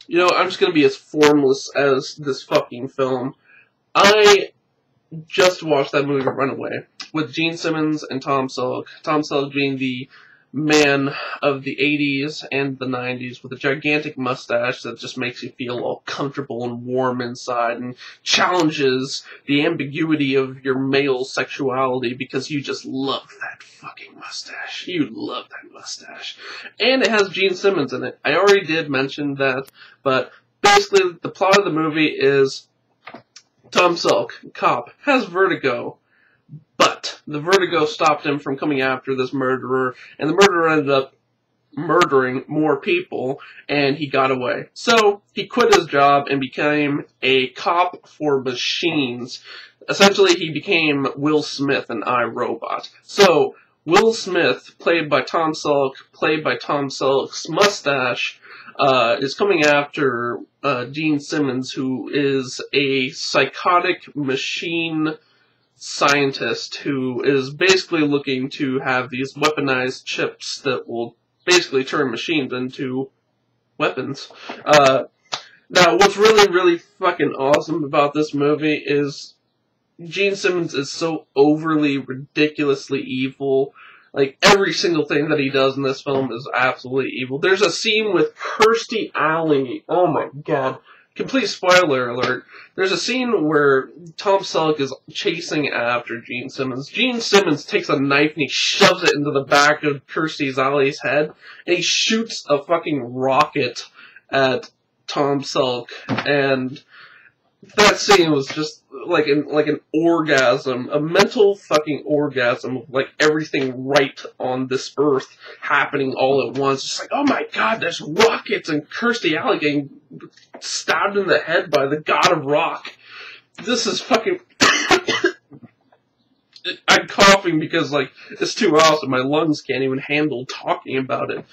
You know, I'm just gonna be as formless as this fucking film. I just watched that movie Runaway with Gene Simmons and Tom Selleck. Tom Selleck being the man of the 80s and the 90s with a gigantic mustache that just makes you feel all comfortable and warm inside and challenges the ambiguity of your male sexuality because you just love that fucking mustache. You love that mustache. And it has Gene Simmons in it. I already did mention that, but basically the plot of the movie is Tom Selleck, cop, has vertigo, but the vertigo stopped him from coming after this murderer, and the murderer ended up murdering more people, and he got away. So, he quit his job and became a cop for machines. Essentially, he became Will Smith in iRobot. So, Will Smith, played by Tom Selleck, played by Tom Selleck's mustache, is coming after Gene Simmons, who is a psychotic machine scientist who is basically looking to have these weaponized chips that will basically turn machines into weapons. Now, what's really, really fucking awesome about this movie is Gene Simmons is so overly, ridiculously evil. Like, every single thing that he does in this film is absolutely evil. There's a scene with Kirstie Alley. Oh my god. Complete spoiler alert. There's a scene where Tom Selleck is chasing after Gene Simmons. Gene Simmons takes a knife and he shoves it into the back of Kirstie Alley's head, and he shoots a fucking rocket at Tom Selleck, and that scene was just like an orgasm, a mental fucking orgasm of like everything right on this earth happening all at once. Just like, oh my god, there's rockets and Kirstie Alley getting stabbed in the head by the god of rock. This is fucking... I'm coughing because like it's too awesome. My lungs can't even handle talking about it.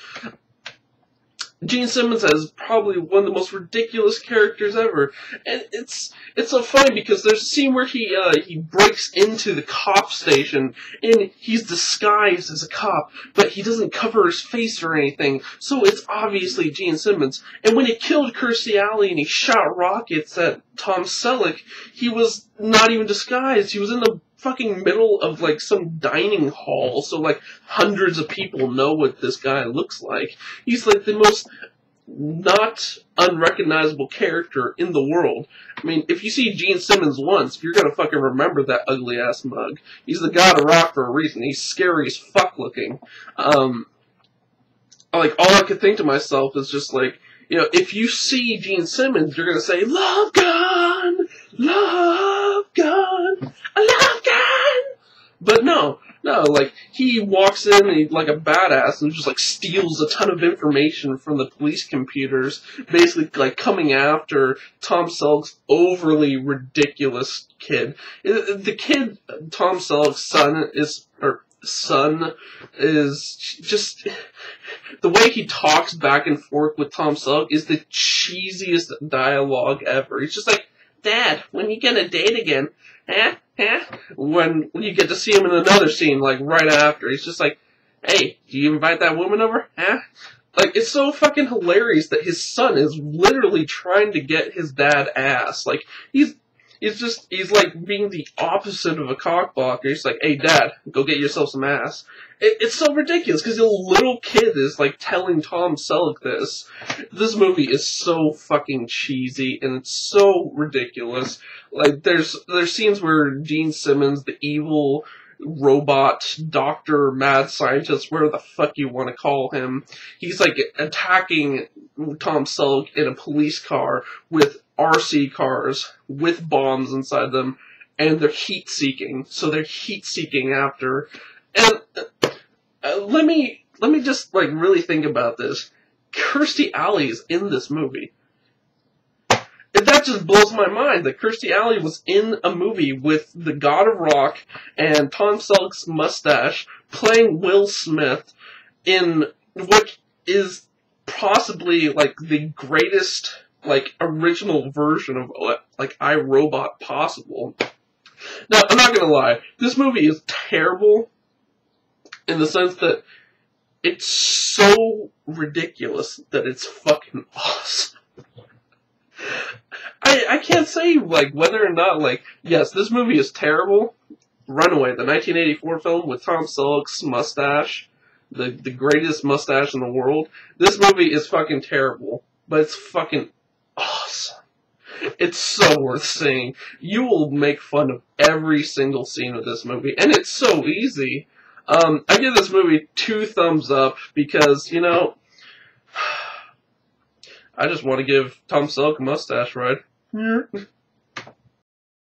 Gene Simmons has probably one of the most ridiculous characters ever, and it's so funny because there's a scene where he breaks into the cop station and he's disguised as a cop, but he doesn't cover his face or anything, so it's obviously Gene Simmons. And when he killed Kirstie Alley and he shot rockets at Tom Selleck, he was not even disguised. He was in the fucking middle of like some dining hall, so like hundreds of people know what this guy looks like. He's like the most not unrecognizable character in the world. I mean, if you see Gene Simmons once, you're gonna fucking remember that ugly ass mug. He's the god of rock for a reason. He's scary as fuck looking. Like, all I could think to myself is just like, you know, if you see Gene Simmons, you're gonna say, love gun, love gun, love gun. But no, like, he walks in and he's like a badass and just like steals a ton of information from the police computers, basically like coming after Tom Selleck's overly ridiculous kid. The kid, Tom Selleck's son is just... The way he talks back and forth with Tom Selleck is the cheesiest dialogue ever. He's just like, Dad, when you gonna date again? Huh? When you get to see him in another scene, like, right after, he's just like, hey, do you invite that woman over? Huh? Like, it's so fucking hilarious that his son is literally trying to get his dad ass. Like, he's like being the opposite of a cockblocker. He's like, hey, Dad, go get yourself some ass. It's so ridiculous, because the little kid is, like, telling Tom Selleck this. This movie is so fucking cheesy, and it's so ridiculous. Like, there's scenes where Gene Simmons, the evil robot, doctor, mad scientist, whatever the fuck you want to call him, he's, like, attacking Tom Selleck in a police car with RC cars, with bombs inside them, and they're heat-seeking. So they're heat-seeking after... And let me just, like, really think about this. Kirstie Alley is in this movie. And that just blows my mind that Kirstie Alley was in a movie with the God of Rock and Tom Selleck's mustache playing Will Smith in what is possibly, like, the greatest, like, original version of, like, iRobot possible. Now, I'm not gonna lie, this movie is terrible in the sense that it's so ridiculous that it's fucking awesome. I can't say, like, whether or not, like, yes, this movie is terrible. Runaway, the 1984 film with Tom Selleck's mustache, the greatest mustache in the world. This movie is fucking terrible, but it's fucking awesome. It's so worth seeing. You will make fun of every single scene of this movie, and it's so easy. I give this movie 2 thumbs up because, you know, I just want to give Tom Selleck a mustache ride.